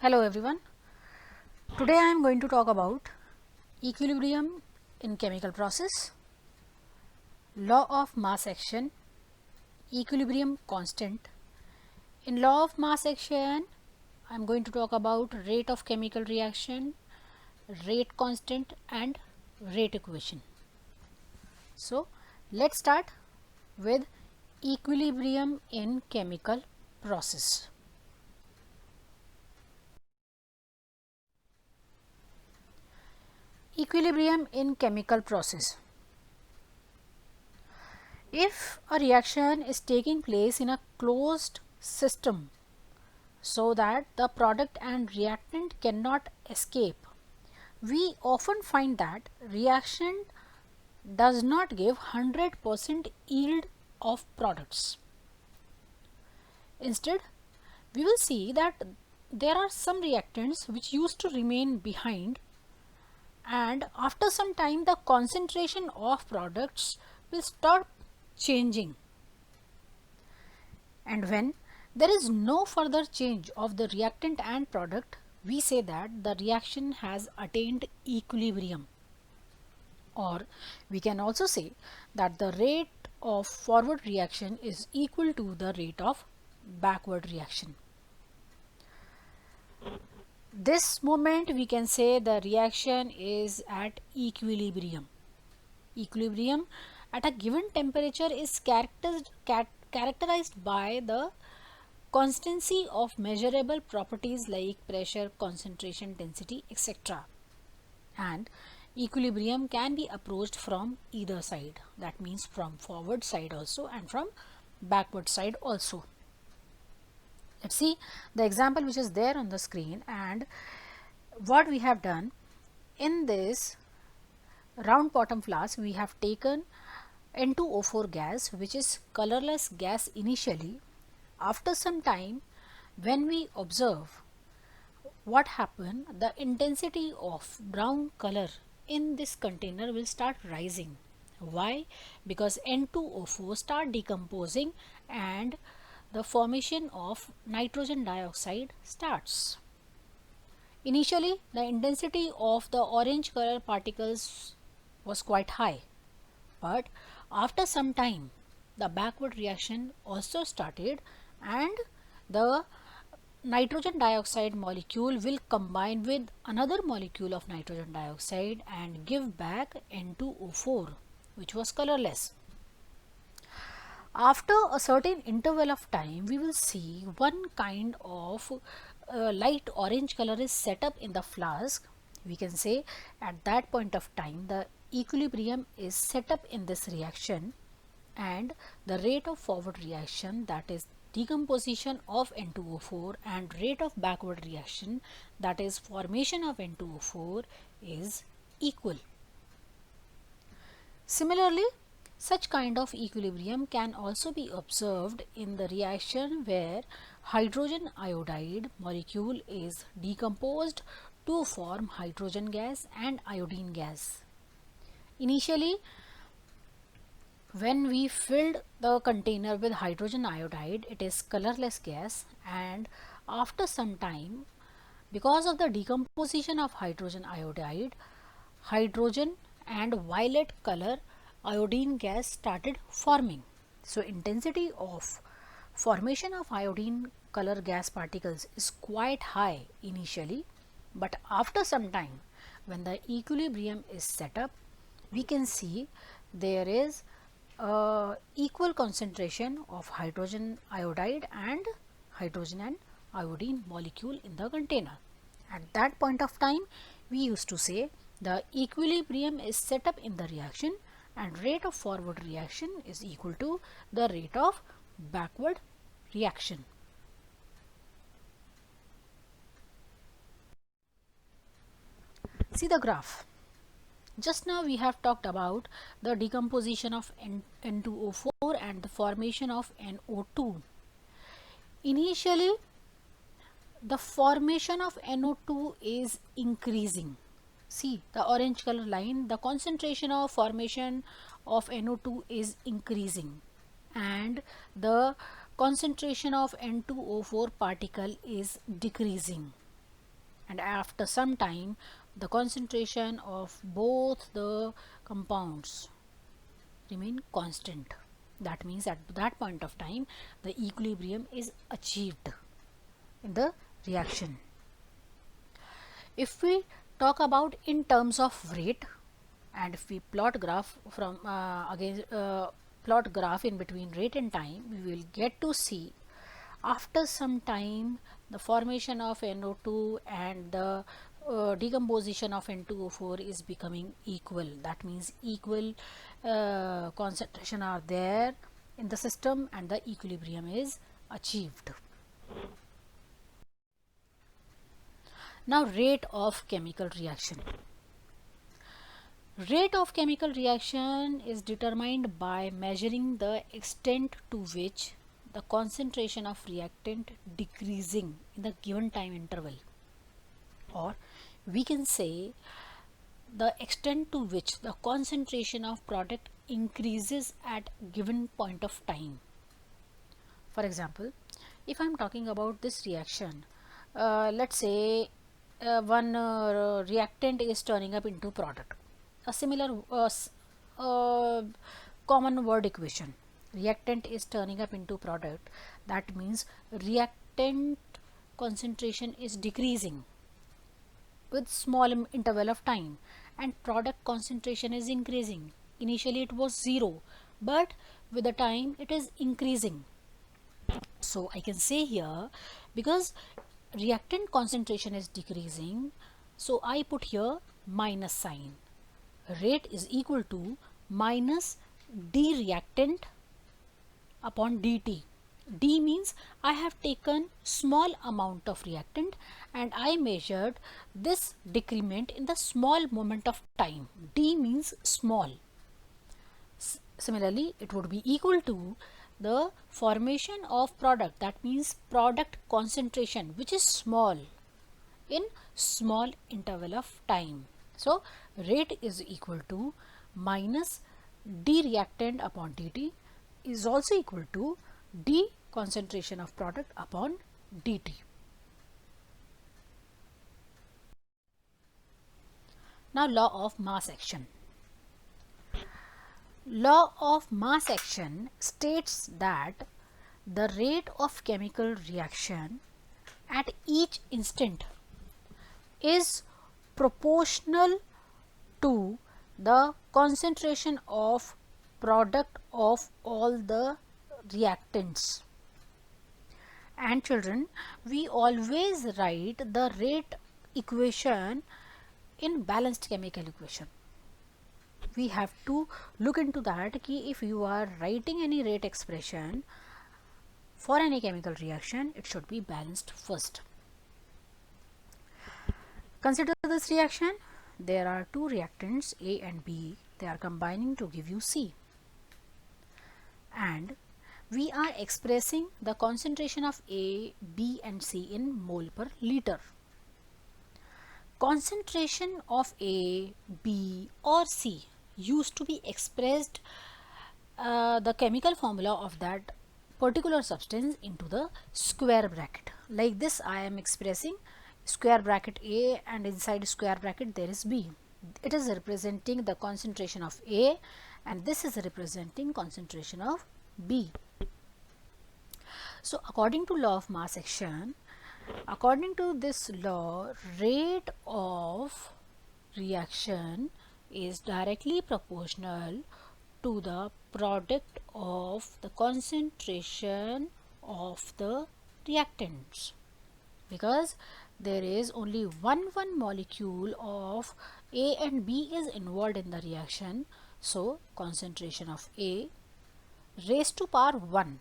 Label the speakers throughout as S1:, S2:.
S1: Hello everyone. Today I am going to talk about equilibrium in chemical process, law of mass action, equilibrium constant. In law of mass action, I am going to talk about rate of chemical reaction, rate constant and rate equation. So let's start with equilibrium in chemical process. Equilibrium in chemical process. If a reaction is taking place in a closed system so that the product and reactant cannot escape, we often find that reaction does not give 100% yield of products. Instead, we will see that there are some reactants which used to remain behind, and after some time the concentration of products will start changing, and when there is no further change of the reactant and product, we say that the reaction has attained equilibrium. Or we can also say that the rate of forward reaction is equal to the rate of backward reaction. This moment we can say the reaction is at equilibrium. Equilibrium at a given temperature is characterized by the constancy of measurable properties like pressure, concentration, density, etc. And equilibrium can be approached from either side, that means from forward side also and from backward side also. Let's see the example which is there on the screen, and what we have done in this round bottom flask. We have taken N2O4 gas, which is colorless gas initially. After some time, when we observe what happened, the intensity of brown color in this container will start rising. Why? Because N2O4 start decomposing and the formation of nitrogen dioxide starts. Initially, the intensity of the orange color particles was quite high, but after some time the backward reaction also started, and the nitrogen dioxide molecule will combine with another molecule of nitrogen dioxide and give back N2O4, which was colorless. After a certain interval of time, we will see one kind of light orange color is set up in the flask. We can say at that point of time the equilibrium is set up in this reaction, and the rate of forward reaction, that is decomposition of N2O4, and rate of backward reaction, that is formation of N2O4, is equal. Similarly, such kind of equilibrium can also be observed in the reaction where hydrogen iodide molecule is decomposed to form hydrogen gas and iodine gas. Initially, when we filled the container with hydrogen iodide, it is colorless gas, and after some time, because of the decomposition of hydrogen iodide, hydrogen and violet color iodine gas started forming. So intensity of formation of iodine color gas particles is quite high initially, but after some time when the equilibrium is set up, we can see there is equal concentration of hydrogen iodide and hydrogen and iodine molecule in the container. At that point of time, we used to say the equilibrium is set up in the reaction and rate of forward reaction is equal to the rate of backward reaction. See the graph. Just now we have talked about the decomposition of N2O4 and the formation of NO2. Initially, the formation of NO2 is increasing. See the orange color line, the concentration of formation of NO2 is increasing and the concentration of N2O4 particle is decreasing. and after some time the concentration of both the compounds remain constant. That means at that point of time the equilibrium is achieved in the reaction. If we talk about in terms of rate, and if we plot graph from plot graph in between rate and time, we will get to see after some time the formation of NO2 and the decomposition of N2O4 is becoming equal. That means equal concentration are there in the system and the equilibrium is achieved. Now rate of chemical reaction. Rate of chemical reaction is determined by measuring the extent to which the concentration of reactant decreasing in the given time interval, or we can say the extent to which the concentration of product increases at given point of time. For example, if I am talking about this reaction, let's say one reactant is turning up into product. A similar common word equation: reactant is turning up into product. That means reactant concentration is decreasing with small interval of time and product concentration is increasing. Initially it was 0, but with the time it is increasing. So I can say here, because reactant concentration is decreasing, so I put here minus sign. Rate is equal to minus d reactant upon dt. D means I have taken small amount of reactant and I measured this decrement in the small moment of time. D means small. Similarly, it would be equal to the formation of product, that means product concentration, which is small in small interval of time. So rate is equal to minus d reactant upon dt is also equal to d concentration of product upon dt. Now law of mass action. Law of mass action states that the rate of chemical reaction at each instant is proportional to the concentration of product of all the reactants. And children, we always write the rate equation in balanced chemical equation. We have to look into that ki if you are writing any rate expression for any chemical reaction, it should be balanced first. Consider this reaction. There are two reactants A and B. They are combining to give you C. And we are expressing the concentration of A, B and C in mole per liter. Concentration of A, B or C used to be expressed the chemical formula of that particular substance into the square bracket. Like this I am expressing square bracket A and inside square bracket there is B. It is representing the concentration of A and this is representing concentration of B. So according to law of mass action, according to this law, rate of reaction is directly proportional to the product of the concentration of the reactants, because there is only one molecule of A and B is involved in the reaction. So concentration of A raised to power 1.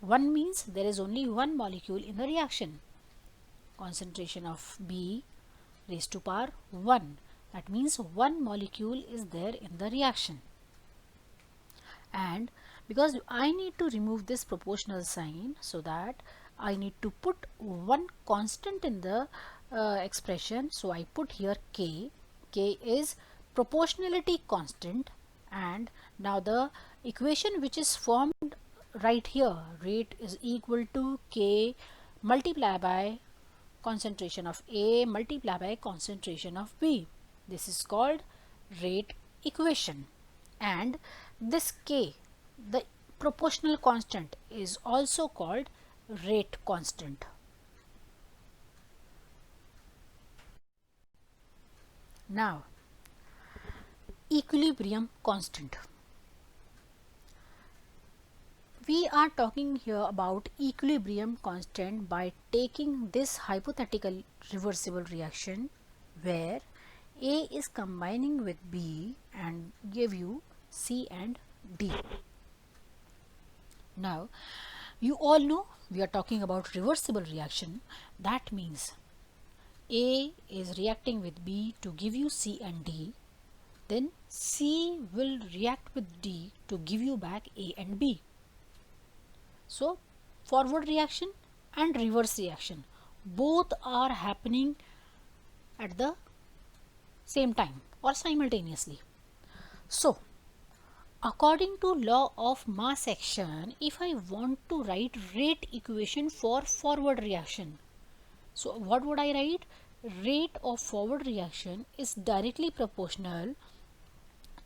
S1: 1 means there is only one molecule in the reaction. Concentration of B raised to power 1. That means one molecule is there in the reaction. And because I need to remove this proportional sign, so that I need to put one constant in the expression. So I put here K. K is proportionality constant, and now the equation which is formed right here, rate is equal to K multiplied by concentration of A multiplied by concentration of B. This is called rate equation. And this K, the proportional constant, is also called rate constant. Now, equilibrium constant. We are talking here about equilibrium constant by taking this hypothetical reversible reaction where A is combining with B and give you C and D. Now, you all know we are talking about reversible reaction. That means A is reacting with B to give you C and D. Then C will react with D to give you back A and B. So, forward reaction and reverse reaction both are happening at the same time or simultaneously. So, according to law of mass action, if I want to write rate equation for forward reaction, so what would I write? Rate of forward reaction is directly proportional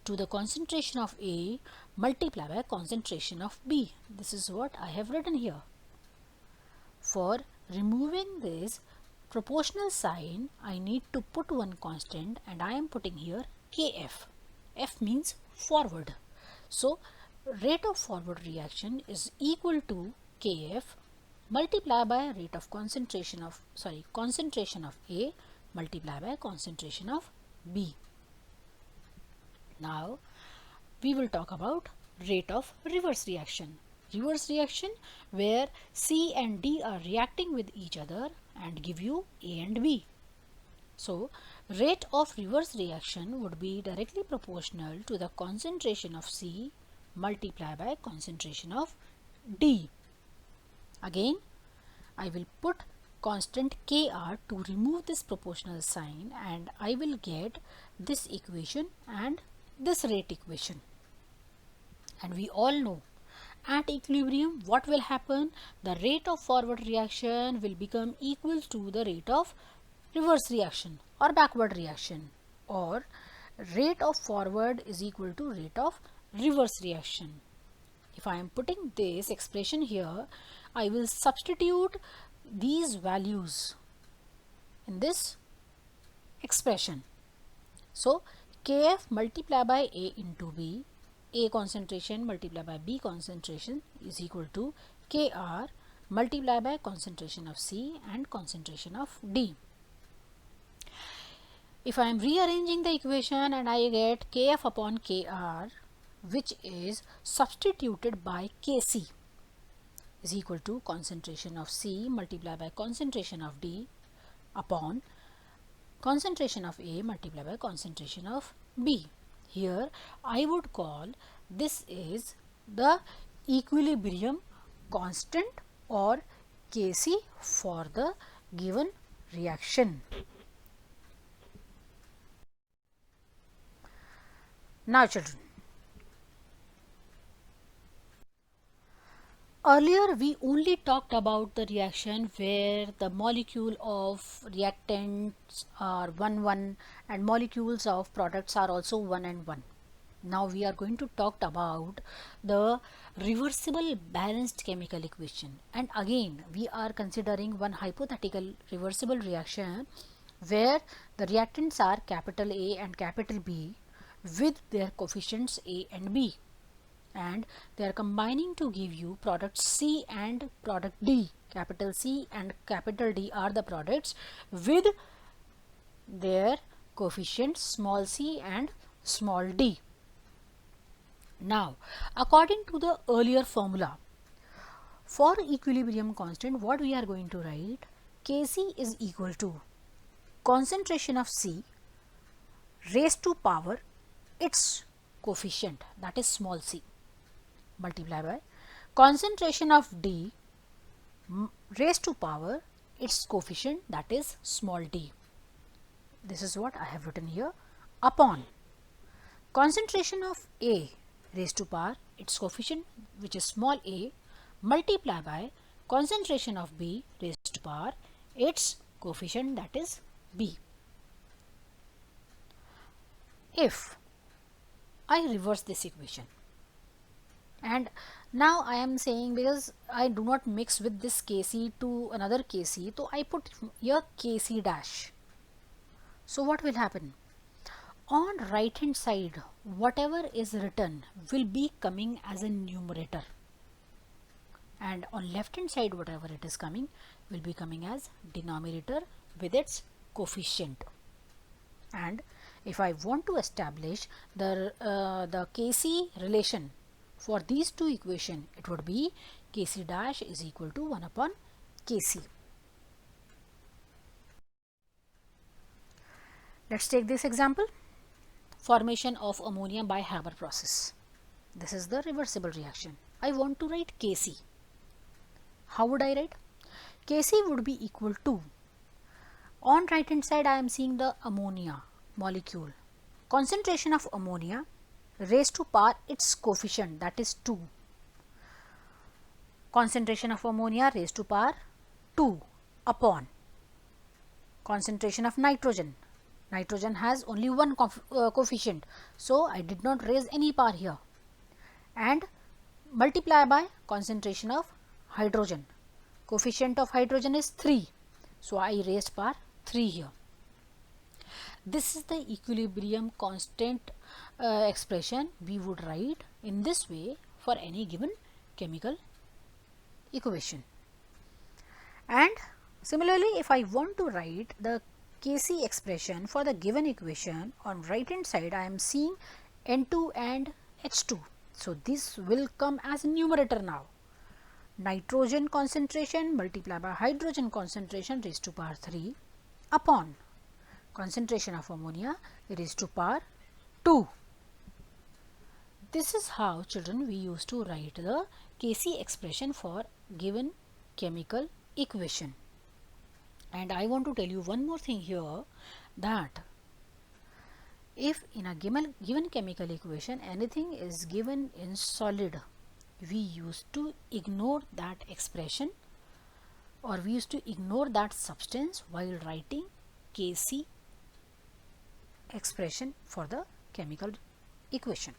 S1: to the concentration of A multiplied by concentration of B. This is what I have written here. For removing this proportional sign, I need to put one constant and I am putting here Kf. F means forward. So, rate of forward reaction is equal to Kf multiplied by rate of concentration of A multiplied by concentration of B. Now, we will talk about rate of reverse reaction. Reverse reaction where C and D are reacting with each other and give you A and B. So, rate of reverse reaction would be directly proportional to the concentration of C multiplied by concentration of D. Again, I will put constant Kr to remove this proportional sign and I will get this equation and this rate equation. And we all know at equilibrium what will happen? The rate of forward reaction will become equal to the rate of reverse reaction or backward reaction, or rate of forward is equal to rate of reverse reaction. If I am putting this expression here, I will substitute these values in this expression. So, Kf multiplied by A into B, A concentration multiplied by B concentration is equal to Kr multiplied by concentration of C and concentration of D. If I am rearranging the equation and I get Kf upon Kr, which is substituted by Kc, is equal to concentration of C multiplied by concentration of D upon concentration of A multiplied by concentration of B. Here I would call this is the equilibrium constant or Kc for the given reaction. Now children, earlier we only talked about the reaction where the molecule of reactants are 1 and molecules of products are also 1 and 1. Now we are going to talk about the reversible balanced chemical equation, and again we are considering one hypothetical reversible reaction where the reactants are capital A and capital B with their coefficients A and B, and they are combining to give you product C and product D. Capital C and capital D are the products with their coefficients small c and small d. Now, according to the earlier formula, for equilibrium constant, what we are going to write? Kc is equal to concentration of C raised to power its coefficient, that is small c, multiplied by concentration of D raised to power its coefficient, that is small d. This is what I have written here, upon concentration of A raised to power its coefficient, which is small a, multiplied by concentration of B raised to power its coefficient, that is B. If I reverse this equation, and now I am saying, because I do not mix with this Kc to another Kc, so I put here Kc dash. So what will happen? On right hand side, whatever is written will be coming as a numerator, and on left hand side whatever it is coming will be coming as denominator with its coefficient. And if I want to establish the Kc relation for these two equations, it would be Kc dash is equal to 1 upon Kc. Let's take this example. Formation of ammonia by Haber process. This is the reversible reaction. I want to write Kc. How would I write? Kc would be equal to, on right hand side I am seeing the ammonia molecule, concentration of ammonia raised to power its coefficient, that is 2. Concentration of ammonia raised to power 2 upon concentration of nitrogen. Nitrogen has only one coefficient, so I did not raise any power here, and multiply by concentration of hydrogen. Coefficient of hydrogen is 3, so I raised power 3 here. This is the equilibrium constant expression we would write in this way for any given chemical equation. And similarly, if I want to write the Kc expression for the given equation, on right hand side I am seeing N2 and H2. So this will come as numerator now. Nitrogen concentration multiplied by hydrogen concentration raised to power 3 upon concentration of ammonia raised to power 2. This is how, children, we used to write the Kc expression for given chemical equation. And I want to tell you one more thing here, that if in a given chemical equation anything is given in solid, we used to ignore that expression, or we used to ignore that substance while writing Kc expression for the chemical equation.